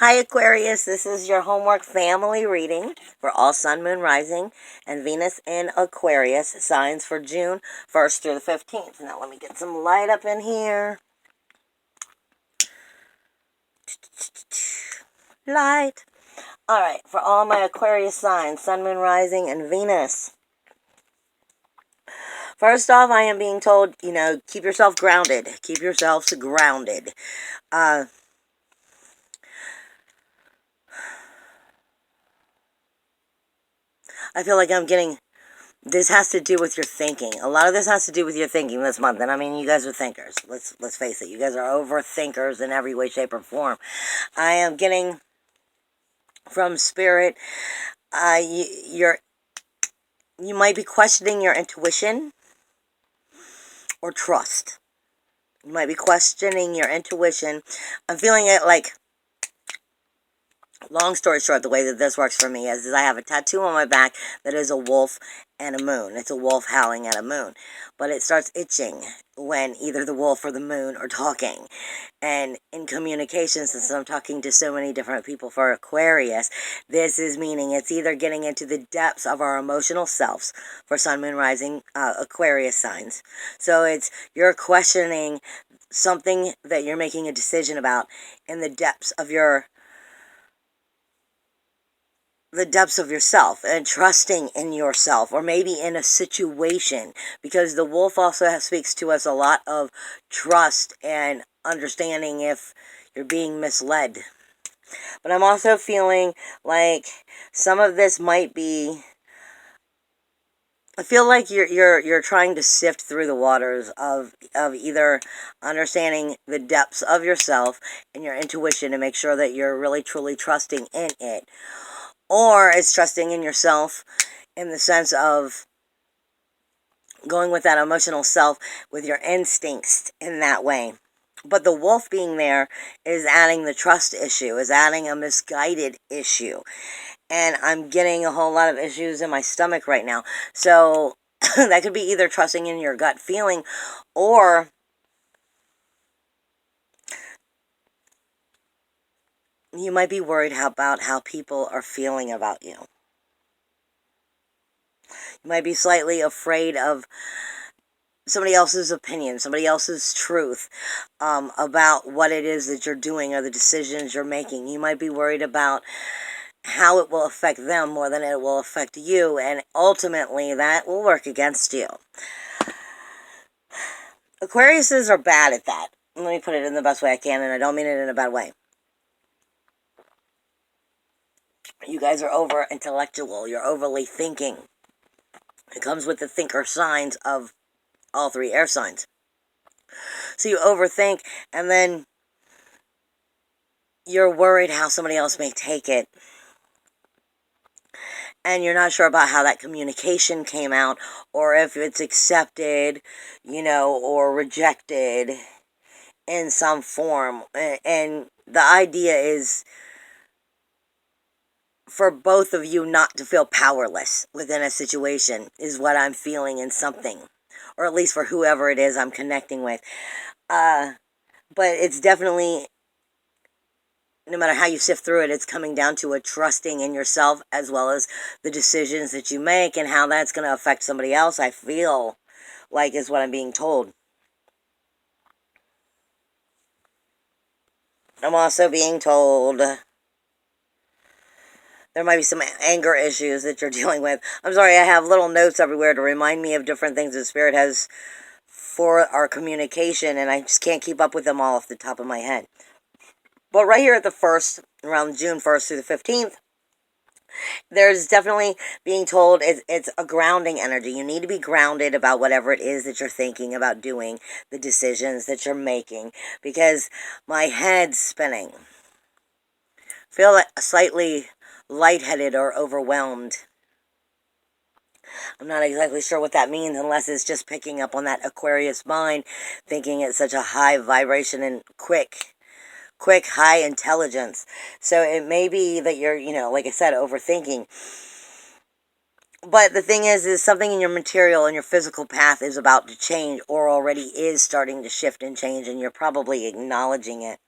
Hi Aquarius, this is your homework family reading for all Sun, Moon, Rising, and Venus in Aquarius signs for June 1st through the 15th. Now let me get some light up in here. Light. Alright, for all my Aquarius signs, Sun, Moon, Rising, and Venus. First off, I am being told, keep yourself grounded. Keep yourselves grounded. I feel like I'm getting, this has to do with your thinking. A lot of this has to do with your thinking this month. And I mean, you guys are thinkers. Let's face it. You guys are overthinkers in every way, shape, or form. I am getting from Spirit, you might be questioning your intuition or trust. You might be questioning your intuition. I'm feeling it like, long story short, the way that this works for me is I have a tattoo on my back that is a wolf and a moon. It's a wolf howling at a moon. But it starts itching when either the wolf or the moon are talking. And in communication, since I'm talking to so many different people for Aquarius, this is meaning it's either getting into the depths of our emotional selves for Sun, Moon, Rising, Aquarius signs. So it's you're questioning something that you're making a decision about in the depths of yourself and trusting in yourself, or maybe in a situation, because the wolf also speaks to us a lot of trust and understanding if you're being misled. But I'm also feeling like some of this might be, I feel like you're trying to sift through the waters of either understanding the depths of yourself and your intuition to make sure that you're really truly trusting in it, or it's trusting in yourself in the sense of going with that emotional self with your instincts in that way. But the wolf being there is adding the trust issue, is adding a misguided issue. And I'm getting a whole lot of issues in my stomach right now. So that could be either trusting in your gut feeling, or you might be worried about how people are feeling about you. You might be slightly afraid of somebody else's opinion, somebody else's truth about what it is that you're doing or the decisions you're making. You might be worried about how it will affect them more than it will affect you, and ultimately that will work against you. Aquariuses are bad at that. Let me put it in the best way I can, and I don't mean it in a bad way. You guys are over intellectual. You're overly thinking. It comes with the thinker signs of all three air signs. So you overthink, and then you're worried how somebody else may take it. And you're not sure about how that communication came out, or if it's accepted, or rejected in some form. And the idea is for both of you not to feel powerless within a situation, is what I'm feeling in something. Or at least for whoever it is I'm connecting with. But it's definitely, no matter how you sift through it, it's coming down to a trusting in yourself as well as the decisions that you make and how that's going to affect somebody else, I feel like, is what I'm being told. I'm also being told there might be some anger issues that you're dealing with. I'm sorry, I have little notes everywhere to remind me of different things that Spirit has for our communication, and I just can't keep up with them all off the top of my head. But right here at the first, around June 1st through the 15th, there's definitely being told it's a grounding energy. You need to be grounded about whatever it is that you're thinking about doing, the decisions that you're making, because my head's spinning. Feel like slightly lightheaded or overwhelmed. I'm not exactly sure what that means, unless it's just picking up on that Aquarius mind, thinking it's such a high vibration and quick, high intelligence. So it may be that you're, like I said, overthinking. But the thing is something in your material and your physical path is about to change, or already is starting to shift and change, and you're probably acknowledging it.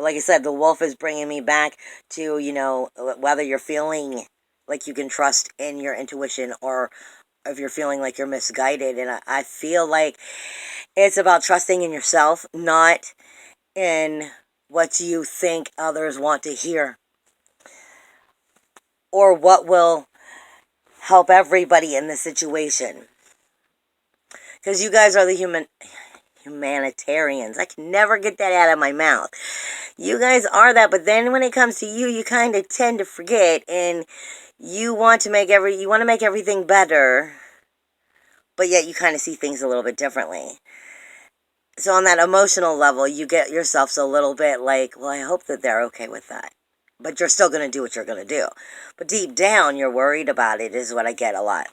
But like I said, the wolf is bringing me back to, you know, whether you're feeling like you can trust in your intuition or if you're feeling like you're misguided. And I feel like it's about trusting in yourself, not in what you think others want to hear or what will help everybody in the situation. Because you guys are the humanitarians. I can never get that out of my mouth. You guys are that, but then when it comes to you, you kind of tend to forget, and you want to make everything better, but yet you kind of see things a little bit differently. So on that emotional level, you get yourself a little bit like, well, I hope that they're okay with that. But you're still going to do what you're going to do. But deep down, you're worried about it, is what I get a lot.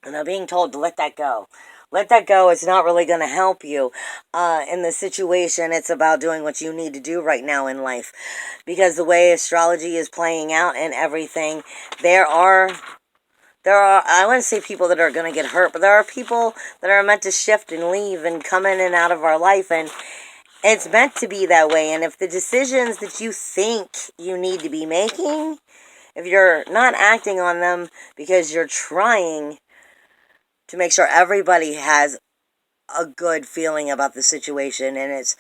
And I'm being told to let that go. Let that go. It's not really going to help you in the situation. It's about doing what you need to do right now in life. Because the way astrology is playing out and everything, there are, I want to say people that are going to get hurt, but there are people that are meant to shift and leave and come in and out of our life. And it's meant to be that way. And if the decisions that you think you need to be making, if you're not acting on them because you're trying to make sure everybody has a good feeling about the situation, and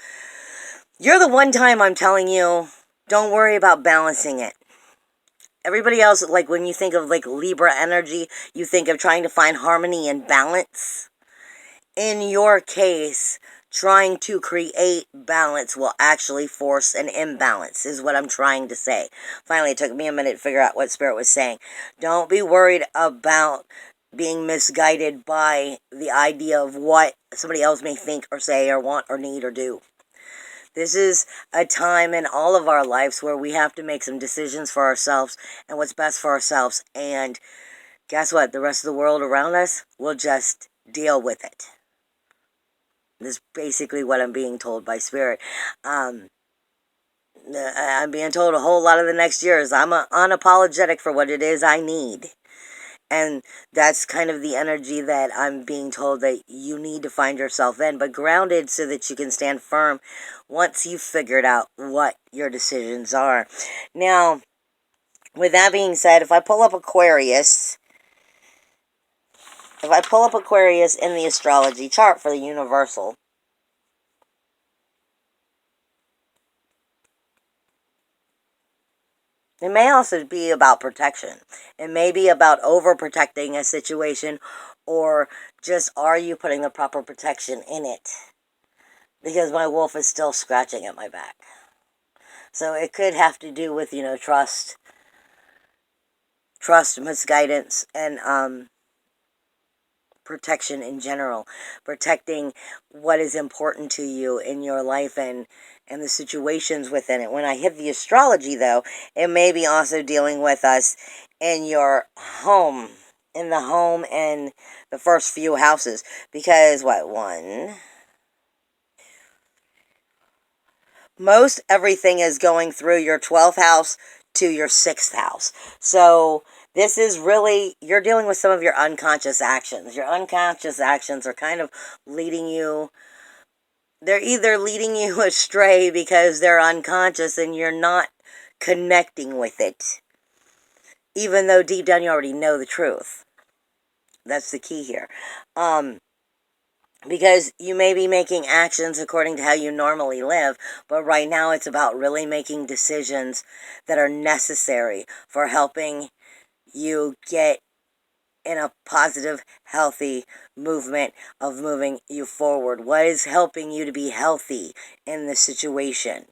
you're the one time I'm telling you, don't worry about balancing it. Everybody else, like when you think of like Libra energy, you think of trying to find harmony and balance. In your case, trying to create balance will actually force an imbalance, is what I'm trying to say. Finally, it took me a minute to figure out what Spirit was saying. Don't be worried about being misguided by the idea of what somebody else may think or say or want or need or do. This is a time in all of our lives where we have to make some decisions for ourselves and what's best for ourselves. And guess what? The rest of the world around us will just deal with it. This is basically what I'm being told by Spirit. I'm being told a whole lot of the next years. I'm unapologetic for what it is I need. And that's kind of the energy that I'm being told that you need to find yourself in, but grounded so that you can stand firm once you've figured out what your decisions are. Now, with that being said, if I pull up Aquarius in the astrology chart for the universal, it may also be about protection. It may be about overprotecting a situation, or just are you putting the proper protection in it? Because my wolf is still scratching at my back. So it could have to do with, trust, misguidance, and protection in general. Protecting what is important to you in your life and the situations within it. When I hit the astrology, though, it may be also dealing with us in your home. In the home and the first few houses. Because, most everything is going through your 12th house to your 6th house. So this is really, you're dealing with some of your unconscious actions. Your unconscious actions are kind of they're either leading you astray because they're unconscious and you're not connecting with it, even though deep down you already know the truth. That's the key here. Because you may be making actions according to how you normally live, but right now it's about really making decisions that are necessary for helping you get in a positive, healthy movement of moving you forward. What is helping you to be healthy in this situation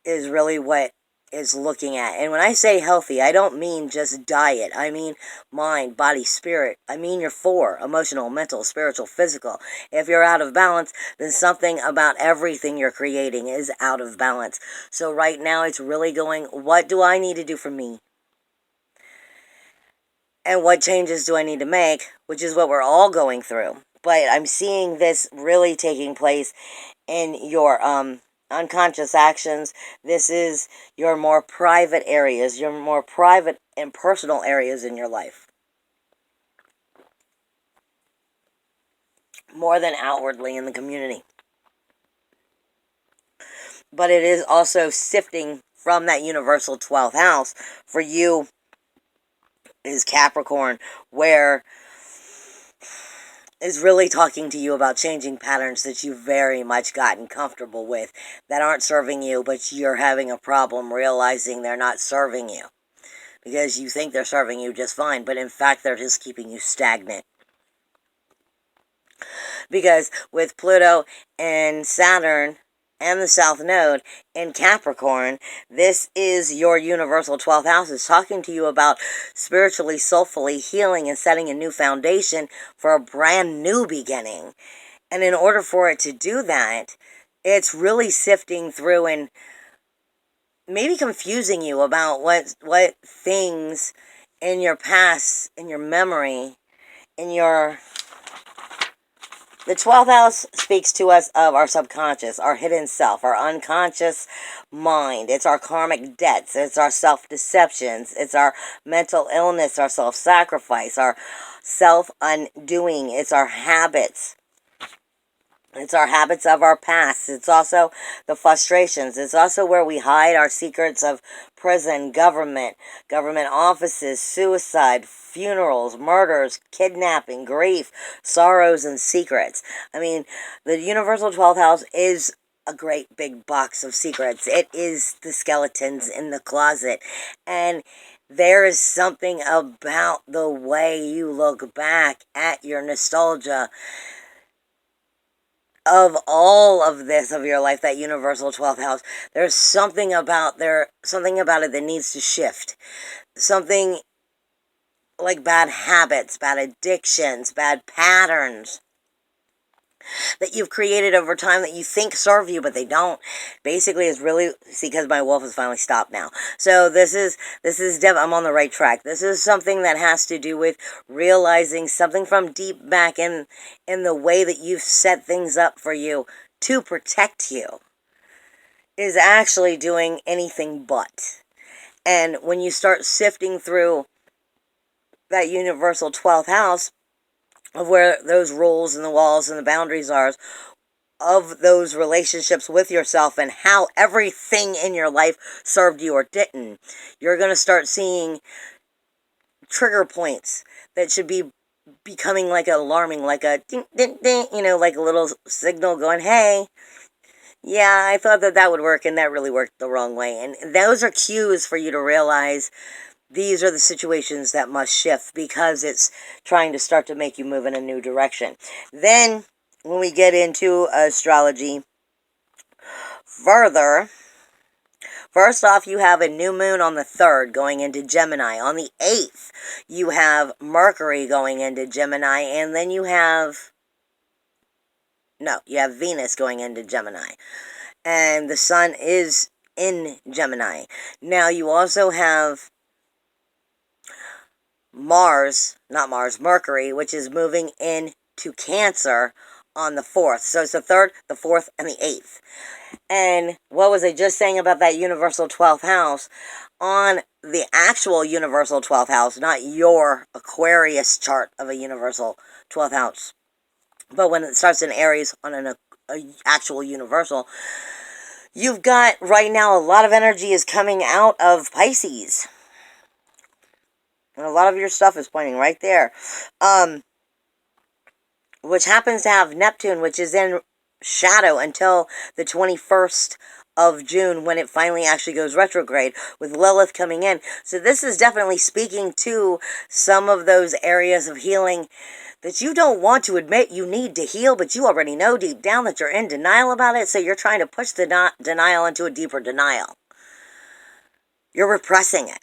is really what is looking at. And when I say healthy, I don't mean just diet. I mean mind, body, spirit. I mean your four: emotional, mental, spiritual, physical. If you're out of balance, then something about everything you're creating is out of balance. So right now it's really going, what do I need to do for me? And what changes do I need to make? Which is what we're all going through. But I'm seeing this really taking place in your unconscious actions. This is your more private areas, your more private and personal areas in your life. More than outwardly in the community. but it is also sifting from that universal 12th house. For you is Capricorn, where is really talking to you about changing patterns that you've very much gotten comfortable with that aren't serving you, but you're having a problem realizing they're not serving you because you think they're serving you just fine, but in fact they're just keeping you stagnant. Because with Pluto and Saturn and the South Node in Capricorn, this is your universal 12th house. It's talking to you about spiritually, soulfully healing and setting a new foundation for a brand new beginning. And in order for it to do that, it's really sifting through and maybe confusing you about what things in your past, in your memory, in your... The 12th house speaks to us of our subconscious, our hidden self, our unconscious mind. It's our karmic debts. It's our self-deceptions. It's our mental illness, our self-sacrifice, our self-undoing. It's our habits. It's our habits of our past. It's also the frustrations. It's also where we hide our secrets of prison, government offices, suicide, funerals, murders, kidnapping, grief, sorrows, and secrets. I mean, the universal 12th house is a great big box of secrets. It is the skeletons in the closet. And there is something about the way you look back at your nostalgia of all of this of your life, that universal 12th house. There's something about it that needs to shift. Something like bad habits, bad addictions, bad patterns that you've created over time that you think serve you, but they don't. Basically, it's really... See, because my wolf has finally stopped now. So this is I'm on the right track. This is something that has to do with realizing something from deep back in the way that you've set things up for you to protect you is actually doing anything but. And when you start sifting through that universal 12th house, of where those rules and the walls and the boundaries are, of those relationships with yourself and how everything in your life served you or didn't, you're going to start seeing trigger points that should be becoming like alarming, like a ding, ding, ding, like a little signal going, hey, yeah, I thought that would work and that really worked the wrong way. And those are cues for you to realize these are the situations that must shift because it's trying to start to make you move in a new direction. Then, when we get into astrology further, first off, you have a new moon on the 3rd going into Gemini. On the 8th, you have Mercury going into Gemini, and then you have Venus going into Gemini. And the Sun is in Gemini. Now, you also have Mercury, which is moving into Cancer on the 4th. So it's the 3rd, the 4th, and the 8th. And what was I just saying about that universal 12th house? On the actual universal 12th house, not your Aquarius chart of a universal 12th house, but when it starts in Aries on an actual universal, you've got right now a lot of energy is coming out of Pisces. And a lot of your stuff is pointing right there. Which happens to have Neptune, which is in shadow until the 21st of June, when it finally actually goes retrograde, with Lilith coming in. So this is definitely speaking to some of those areas of healing that you don't want to admit you need to heal, but you already know deep down that you're in denial about it, so you're trying to push the denial into a deeper denial. You're repressing it,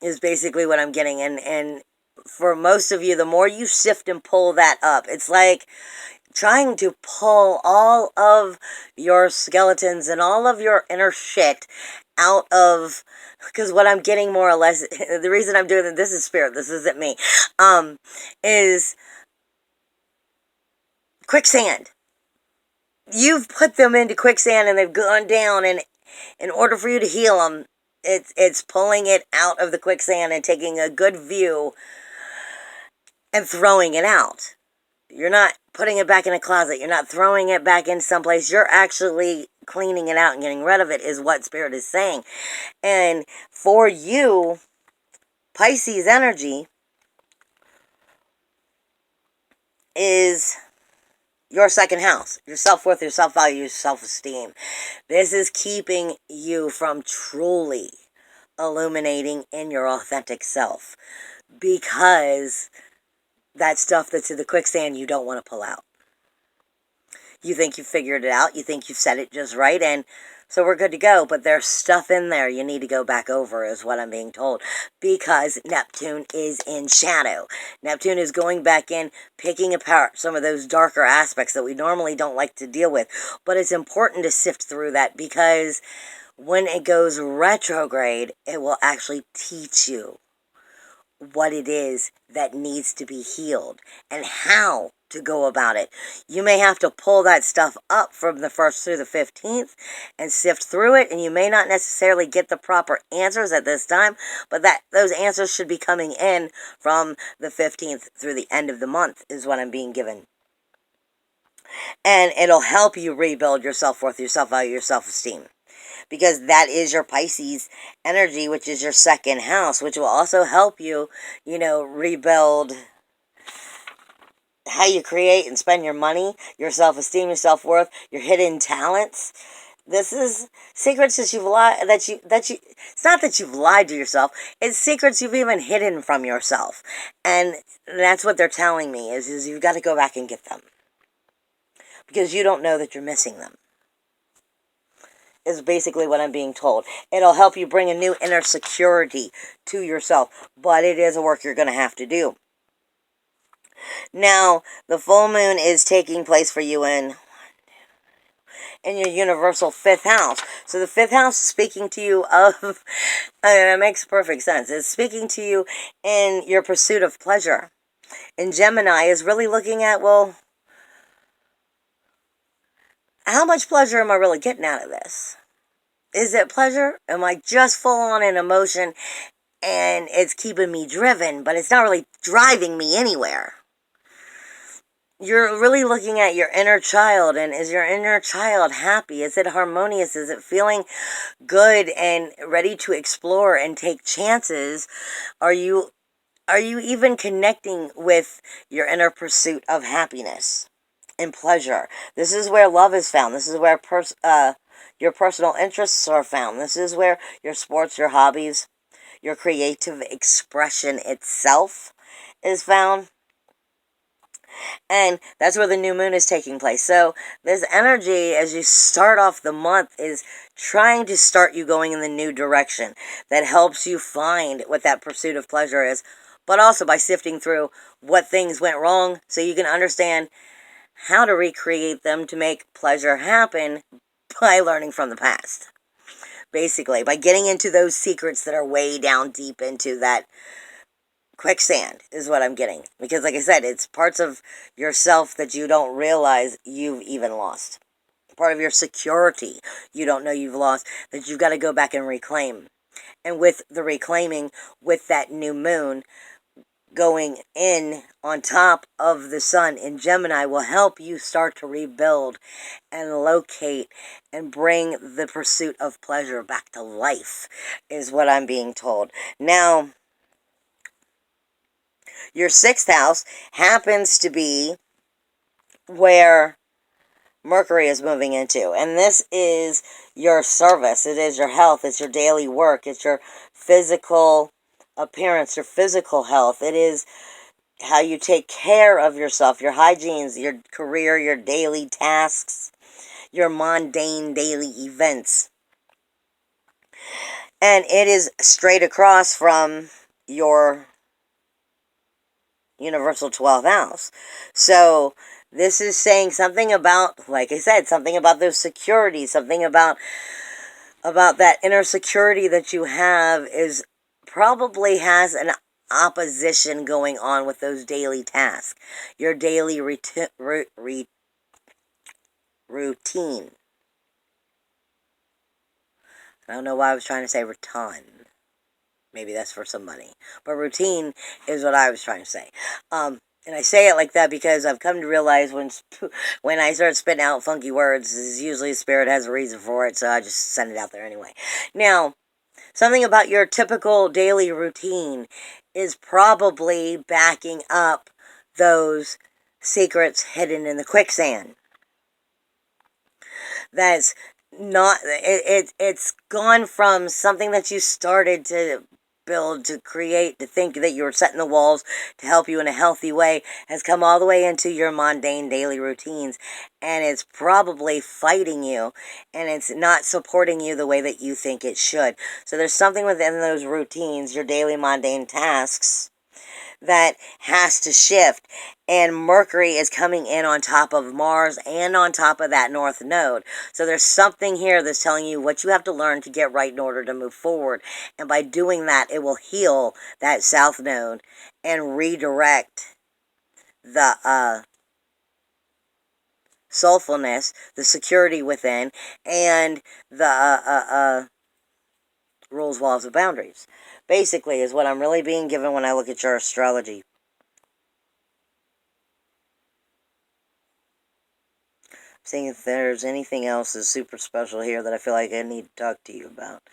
is basically what I'm getting. And for most of you, the more you sift and pull that up, it's like trying to pull all of your skeletons and all of your inner shit out of... Because what I'm getting more or less, the reason I'm doing this is spirit, this isn't me, is quicksand. You've put them into quicksand and they've gone down, and in order for you to heal them, it's pulling it out of the quicksand and taking a good view and throwing it out. You're not putting it back in a closet. You're not throwing it back in someplace. You're actually cleaning it out and getting rid of it is what Spirit is saying. And for you, Pisces energy is your second house, your self-worth, your self-value, your self-esteem. This is keeping you from truly illuminating in your authentic self, because that stuff that's in the quicksand you don't want to pull out. You think you've figured it out, you think you've said it just right, and so we're good to go, but there's stuff in there you need to go back over, is what I'm being told, because Neptune is in shadow. Neptune is going back in, picking apart some of those darker aspects that we normally don't like to deal with, but it's important to sift through that, because when it goes retrograde, it will actually teach you what it is that needs to be healed and how to go about it. You may have to pull that stuff up from the 1st through the 15th and sift through it, and you may not necessarily get the proper answers at this time, but those answers should be coming in from the 15th through the end of the month, is what I'm being given. And it'll help you rebuild your self-worth, your self-value, your self-esteem, because that is your Pisces energy, which is your second house, which will also help you, rebuild how you create and spend your money, your self-esteem, your self-worth, your hidden talents. This is secrets that you've lied, it's not that you've lied to yourself, it's secrets you've even hidden from yourself. And that's what they're telling me, is you've got to go back and get them, because you don't know that you're missing them, is basically what I'm being told. It'll help you bring a new inner security to yourself, but it is a work you're going to have to do. Now, the full moon is taking place for you in your universal 5th house. So the 5th house is speaking to you of, it makes perfect sense, it's speaking to you in your pursuit of pleasure. And Gemini is really looking at, well, how much pleasure am I really getting out of this? Is it pleasure? Am I just full on in emotion and it's keeping me driven, but it's not really driving me anywhere? You're really looking at your inner child, and is your inner child happy? Is it harmonious? Is it feeling good and ready to explore and take chances? Are you even connecting with your inner pursuit of happiness and pleasure? This is where love is found. This is where your personal interests are found. This is where your sports, your hobbies, your creative expression itself is found. And that's where the new moon is taking place. So this energy, as you start off the month, is trying to start you going in the new direction that helps you find what that pursuit of pleasure is, but also by sifting through what things went wrong so you can understand how to recreate them to make pleasure happen by learning from the past. Basically, by getting into those secrets that are way down deep into that quicksand, is what I'm getting. Because like I said, it's parts of yourself that you don't realize you've even lost. Part of your security you don't know you've lost, that you've got to go back and reclaim. And with the reclaiming, with that new moon going in on top of the sun in Gemini, will help you start to rebuild and locate and bring the pursuit of pleasure back to life, is what I'm being told. Now, your 6th house happens to be where Mercury is moving into. And this is your service. It is your health. It's your daily work. It's your physical appearance, your physical health. It is how you take care of yourself, your hygienes, your career, your daily tasks, your mundane daily events. And it is straight across from your universal 12th house. So this is saying something about, like I said, something about those securities, something about that inner security that you have is probably has an opposition going on with those daily tasks, your daily routine. I don't know why I was trying to say Maybe that's for somebody. But routine is what I was trying to say. And I say it like that because I've come to realize when I start spitting out funky words, usually Spirit has a reason for it, so I just send it out there anyway. Now, something about your typical daily routine is probably backing up those secrets hidden in the quicksand. That's not, it's gone from something that you started to build, to create, to think that you were setting the walls to help you in a healthy way, has come all the way into your mundane daily routines, and it's probably fighting you, and it's not supporting you the way that you think it should. So there's something within those routines, your daily mundane tasks, that has to shift. And Mercury is coming in on top of Mars and on top of that North Node. So there's something here that's telling you what you have to learn to get right in order to move forward. And by doing that, it will heal that South Node and redirect the soulfulness, the security within, and the rules, laws, and boundaries. Basically, is what I'm really being given when I look at your astrology. Seeing if there's anything else that's super special here that I feel like I need to talk to you about.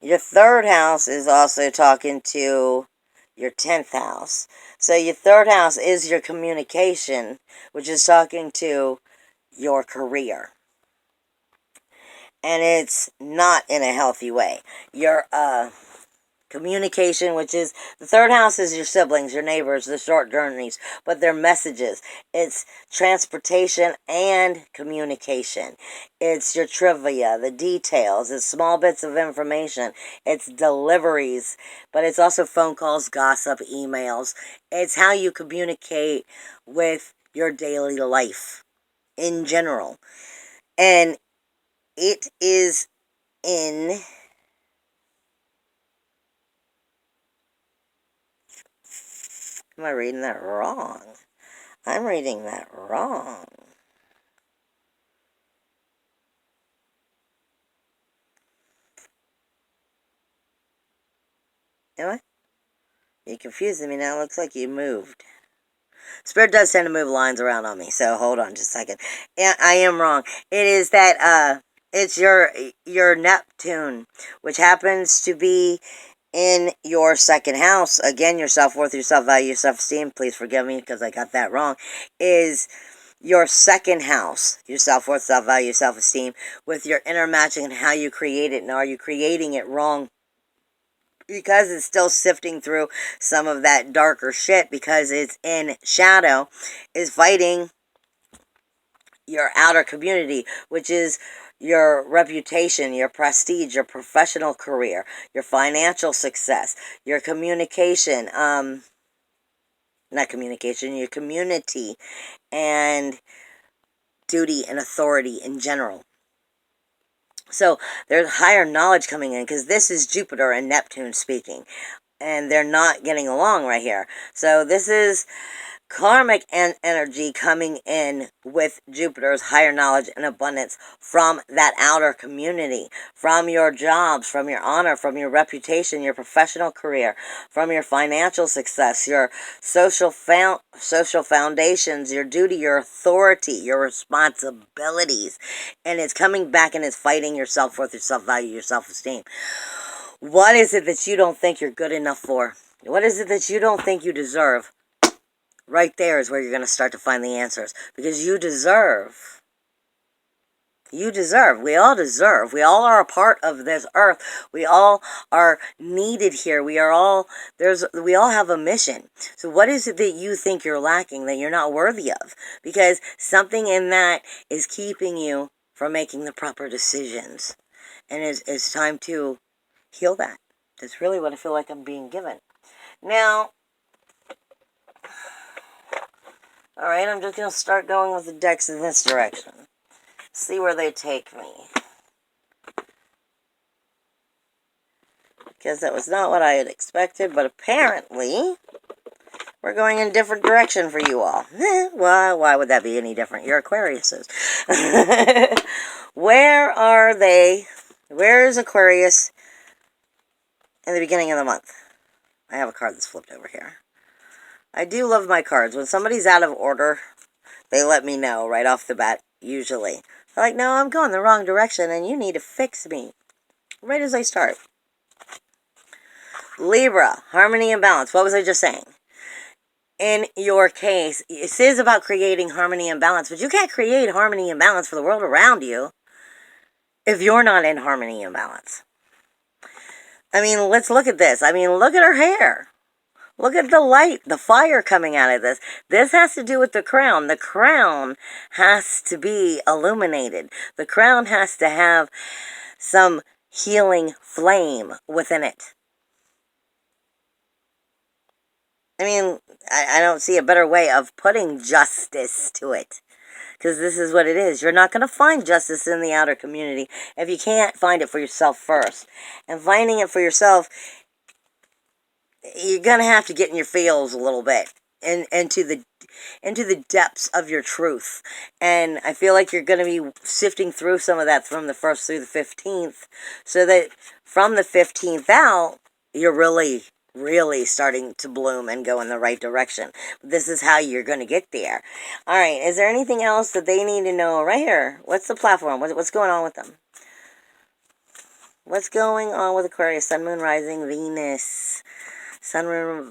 Your third house is also talking to your 10th house. So your third house is your communication, which is talking to your career. And it's not in a healthy way. Your communication, which is the third house, is your siblings, your neighbors, the short journeys, but they're messages. It's transportation and communication. It's your trivia, the details, it's small bits of information, it's deliveries, but it's also phone calls, gossip, emails. It's how you communicate with your daily life in general. And it is in, am I reading that wrong? I'm reading that wrong. Am I? You're confusing me now. It looks like you moved. Spirit does tend to move lines around on me, so hold on just a second. Yeah, I am wrong. It is that it's your Neptune, which happens to be in your second house. Again, your self-worth, your self-value, your self-esteem, please forgive me because I got that wrong, is your second house, your self-worth, self-value, self-esteem, with your inner matching and how you create it. Now, are you creating it wrong? Because it's still sifting through some of that darker shit, because it's in shadow, is fighting your outer community, which is your reputation, your prestige, your professional career, your financial success, your communication, not communication, your community, and duty and authority in general. So there's higher knowledge coming in, because this is Jupiter and Neptune speaking, and they're not getting along right here. So this is karmic and energy coming in with Jupiter's higher knowledge and abundance from that outer community, from your jobs, from your honor, from your reputation, your professional career, from your financial success, your social foundations, your duty, your authority, your responsibilities. And it's coming back and it's fighting your self-worth, your self-value, your self-esteem. What is it that you don't think you're good enough for? What is it that you don't think you deserve? Right there is where you're going to start to find the answers. Because you deserve. You deserve. We all deserve. We all are a part of this earth. We all are needed here. We all have a mission. So what is it that you think you're lacking, that you're not worthy of? Because something in that is keeping you from making the proper decisions. And it's time to heal that. That's really what I feel like I'm being given. Now, alright, I'm just going to start going with the decks in this direction. See where they take me. Because that was not what I had expected, but apparently we're going in a different direction for you all. Why would that be any different? You're Aquariuses. Where are they? Where is Aquarius in the beginning of the month. I have a card that's flipped over here. I do love my cards. When somebody's out of order, they let me know right off the bat, usually. They're like, no, I'm going the wrong direction, and you need to fix me. Right as I start. Libra, harmony and balance. What was I just saying? In your case, this is about creating harmony and balance, but you can't create harmony and balance for the world around you if you're not in harmony and balance. I mean, let's look at this. I mean, look at her hair. Look at the light, the fire coming out of this. This has to do with the crown. The crown has to be illuminated. The crown has to have some healing flame within it. I mean, I don't see a better way of putting justice to it. Because this is what it is. You're not going to find justice in the outer community if you can't find it for yourself first. And finding it for yourself, you're going to have to get in your feels a little bit. Into the depths of your truth. And I feel like you're going to be sifting through some of that from the 1st through the 15th. So that from the 15th out, you're really starting to bloom and go in the right direction. This is how you're going to get there. All right, is there anything else that they need to know right here? What's the platform? What's going on with them? What's going on with Aquarius, Sun, Moon, Rising, Venus? Sun,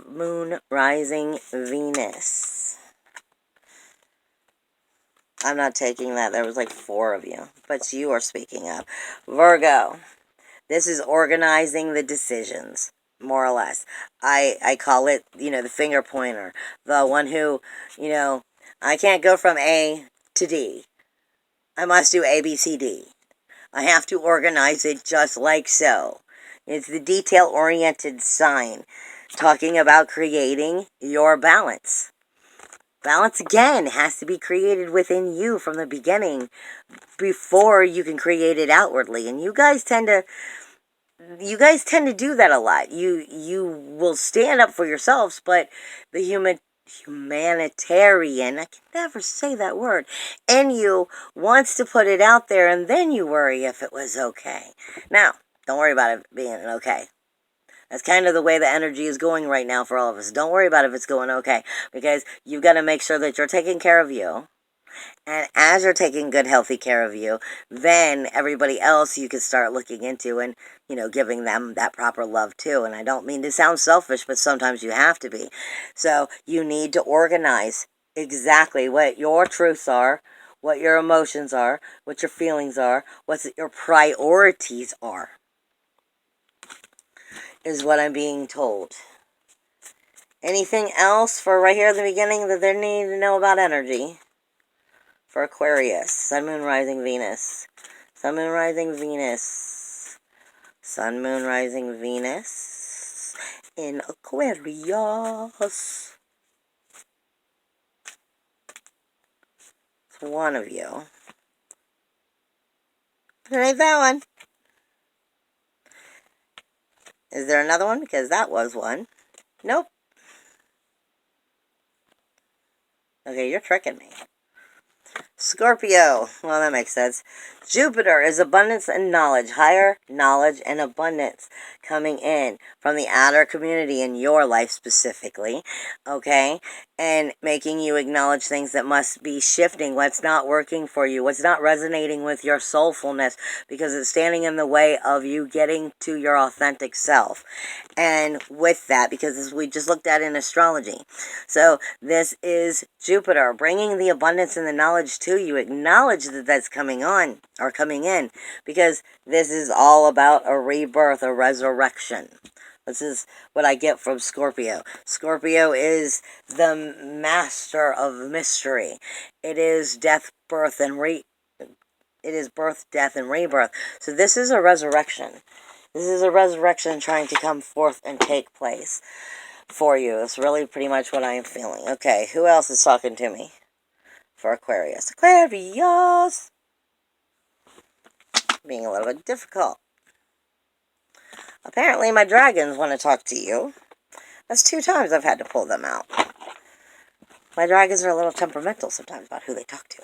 Moon, Rising, Venus. I'm not taking that. There was like 4 of you. But you are speaking up. Virgo. This is organizing the decisions. More or less. I call it, the finger pointer. The one who, I can't go from A to D. I must do A, B, C, D. I have to organize it just like so. It's the detail-oriented sign. Talking about creating your balance. Balance, again, has to be created within you from the beginning before you can create it outwardly. And you guys tend to do that a lot. You will stand up for yourselves, but the humanitarian, I can never say that word, in you wants to put it out there, and then you worry if it was okay. Now, don't worry about it being okay. That's kind of the way the energy is going right now for all of us. Don't worry about if it's going okay, because you've got to make sure that you're taking care of you. And as you're taking good, healthy care of you, then everybody else you can start looking into and, giving them that proper love too. And I don't mean to sound selfish, but sometimes you have to be. So you need to organize exactly what your truths are, what your emotions are, what your feelings are, what your priorities are, is what I'm being told. Anything else for right here at the beginning that they need to know about energy? For Aquarius, Sun, Moon, Rising, Venus. Sun, Moon, Rising, Venus. Sun, Moon, Rising, Venus. In Aquarius. It's one of you. But it ain't that one. Is there another one? Because that was one. Nope. Okay, you're tricking me. Scorpio. Well, that makes sense. Jupiter is abundance and knowledge. Higher knowledge and abundance coming in from the outer community in your life specifically. Okay? And making you acknowledge things that must be shifting. What's not working for you. What's not resonating with your soulfulness. Because it's standing in the way of you getting to your authentic self. And with that, because as we just looked at in astrology. So this is Jupiter bringing the abundance and the knowledge to you. Acknowledge that that's coming on or coming in, because this is all about a rebirth, a resurrection. This is what I get from Scorpio. Scorpio is the master of mystery. It is death, birth, and it is birth, death, and rebirth. So this is a resurrection. This is a resurrection trying to come forth and take place for you. That's really pretty much what I am feeling. Okay, who else is talking to me for Aquarius? Aquarius! Being a little bit difficult. Apparently my dragons want to talk to you. That's 2 times I've had to pull them out. My dragons are a little temperamental sometimes about who they talk to.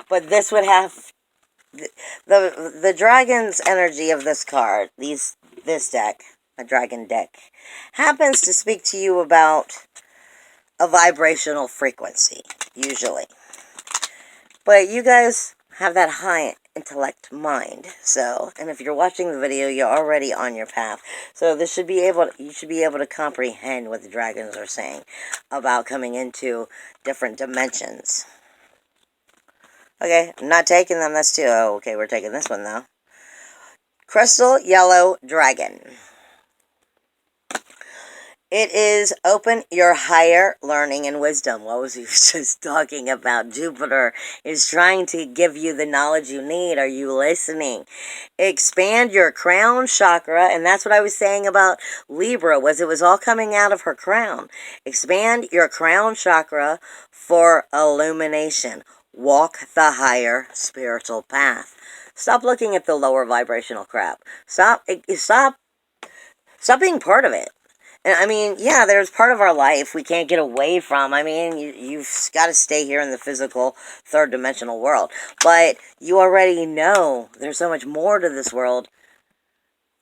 But this would have the dragon's energy of this card, this deck, a dragon deck, happens to speak to you about a vibrational frequency, usually. But you guys have that high intellect mind, so, and if you're watching the video, you're already on your path. So you should be able to comprehend what the dragons are saying about coming into different dimensions. Okay, I'm not taking them, that's two. Oh, okay, we're taking this one, though. Crystal Yellow Dragon. It is open your higher learning and wisdom. What was he just talking about? Jupiter is trying to give you the knowledge you need. Are you listening? Expand your crown chakra, and that's what I was saying about Libra, was it was all coming out of her crown. Expand your crown chakra for illumination. Walk the higher spiritual path. Stop looking at the lower vibrational crap. Stop being part of it. And I mean, yeah, there's part of our life we can't get away from. I mean, you've got to stay here in the physical, third-dimensional world. But you already know there's so much more to this world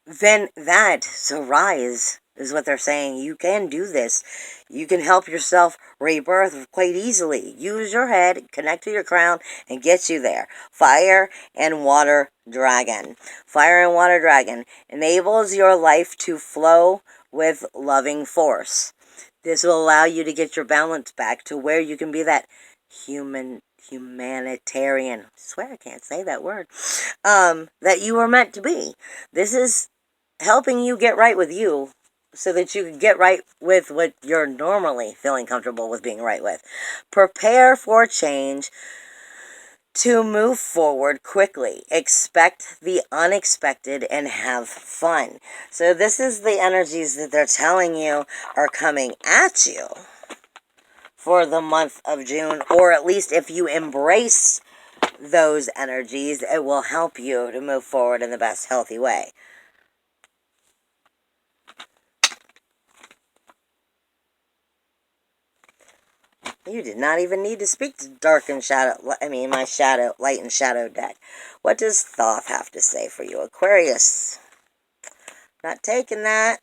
than that. So rise, is what they're saying. You can do this. You can help yourself rebirth quite easily. Use your head, connect to your crown, and get you there. Fire and Water Dragon. Fire and Water Dragon enables your life to flow with loving force. This will allow you to get your balance back to where you can be that humanitarian, I swear I can't say that word, that you were meant to be. This is helping you get right with you so that you can get right with what you're normally feeling comfortable with being right with. Prepare for change to move forward quickly. Expect the unexpected and have fun. So this is the energies that they're telling you are coming at you for the month of June, or at least if you embrace those energies, it will help you to move forward in the best healthy way. You did not even need to speak to dark and shadow, my shadow, light and shadow deck. What does Thoth have to say for you? Aquarius. Not taking that.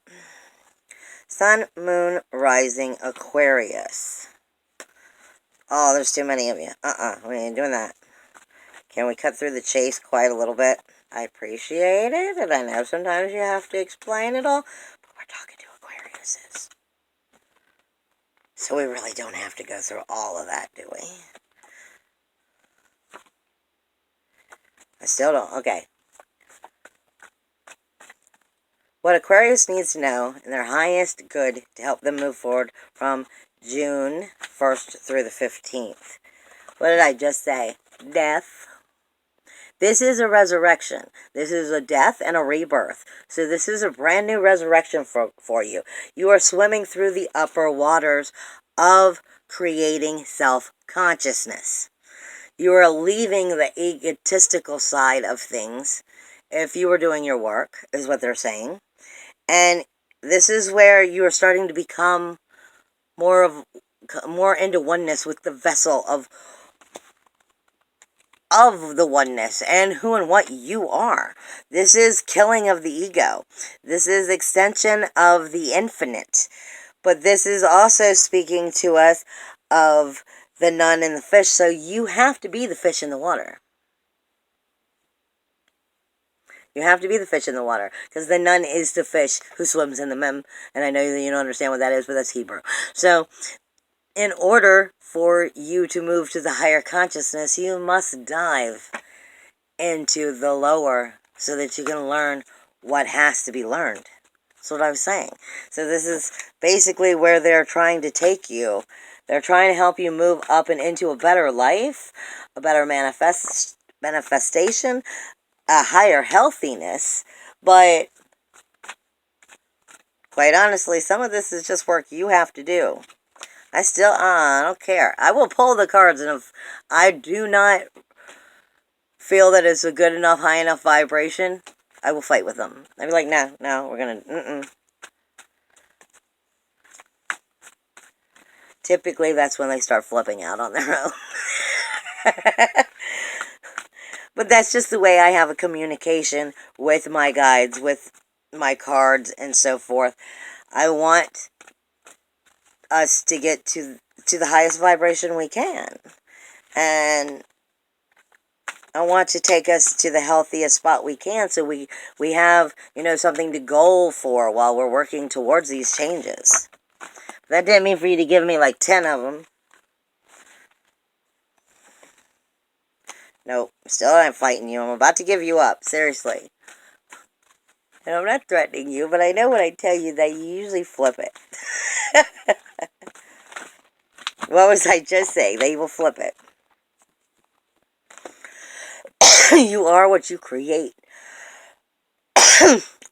Sun, Moon, Rising, Aquarius. Oh, there's too many of you. We ain't doing that. Can we cut through the chase quite a little bit? I appreciate it, and I know sometimes you have to explain it all, but we're talking to Aquariuses. So we really don't have to go through all of that, do we? I still don't. Okay. What Aquarius needs to know in their highest good to help them move forward from June 1st through the 15th. What did I just say? Death. This is a resurrection. This is a death and a rebirth. So this is a brand new resurrection for you. You are swimming through the upper waters of creating self-consciousness. You are leaving the egotistical side of things if you were doing your work, is what they're saying. And this is where you are starting to become more into oneness with the vessel of the oneness and who and what you are. This is killing of the ego. This is extension of the infinite. But this is also speaking to us of the nun and the fish. So you have to be the fish in the water. You have to be the fish in the water, because the nun is the fish who swims in the mem. And I know that you don't understand what that is, but that's Hebrew. So in order for you to move to the higher consciousness, you must dive into the lower so that you can learn what has to be learned. That's what I was saying. So this is basically where they're trying to take you. They're trying to help you move up and into a better life, a better manifestation, a higher healthiness. But quite honestly, some of this is just work you have to do. I don't care. I will pull the cards, and if I do not feel that it's a good enough, high enough vibration, I will fight with them. I'd be like, no, we're gonna, Typically, that's when they start flipping out on their own. But that's just the way I have a communication with my guides, with my cards, and so forth. I want us to get to the highest vibration we can. And I want to take us to the healthiest spot we can, so we have, something to goal for while we're working towards these changes. That didn't mean for you to give me like 10 of them. Nope, still I'm fighting you. I'm about to give you up, seriously. And I'm not threatening you, but I know when I tell you that you usually flip it. What was I just saying? That you will flip it. You are what you create.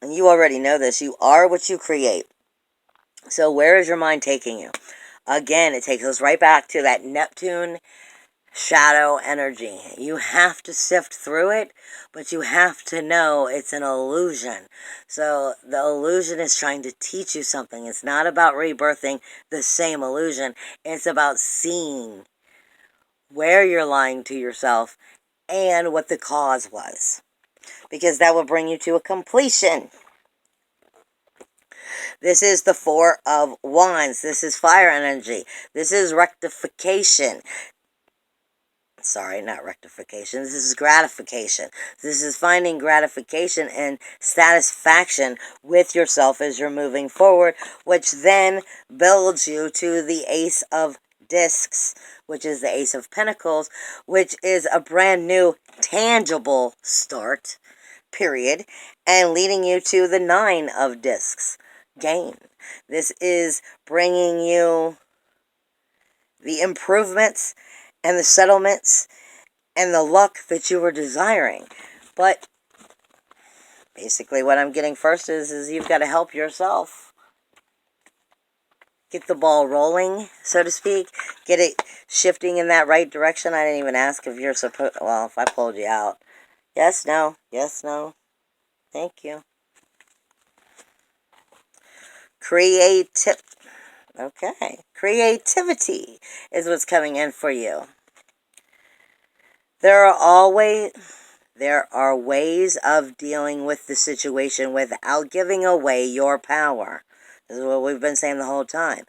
And you already know this. You are what you create. So where is your mind taking you? Again, it takes us right back to that Neptune shadow energy. You have to sift through it, but you have to know it's an illusion. So the illusion is trying to teach you something. It's not about rebirthing the same illusion. It's about seeing where you're lying to yourself and what the cause was, because that will bring you to a completion. This is the Four of Wands. This is fire energy. This is rectification. Sorry, not rectification. This is gratification. This is finding gratification and satisfaction with yourself as you're moving forward, which then builds you to the Ace of Discs, which is the Ace of Pentacles, which is a brand new, tangible start, period, and leading you to the Nine of Discs, gain. This is bringing you the improvements and the settlements and the luck that you were desiring. But basically what I'm getting first is you've got to help yourself. Get the ball rolling, so to speak. Get it shifting in that right direction. I didn't even ask if you're supposed... Well, if I pulled you out. Yes, no. Yes, no. Thank you. Okay. Creativity is what's coming in for you. There are ways of dealing with the situation without giving away your power. This is what we've been saying the whole time.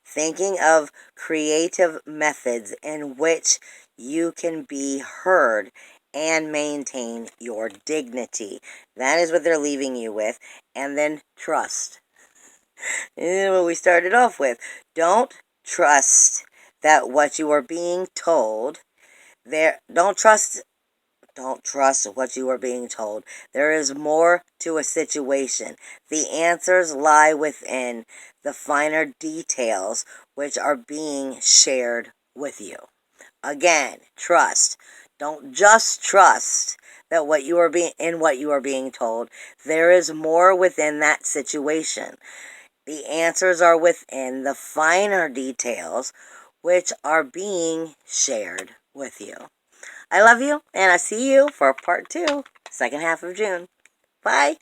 Thinking of creative methods in which you can be heard and maintain your dignity. That is what they're leaving you with. And then trust. This is what we started off with. Don't trust that what you are being told don't trust what you are being told. There is more to a situation. The answers lie within the finer details which are being shared with you. Again, trust. Don't just trust that what you are being told. There is more within that situation. The answers are within the finer details which are being shared with you. I love you, and I see you for part 2, second half of June. Bye.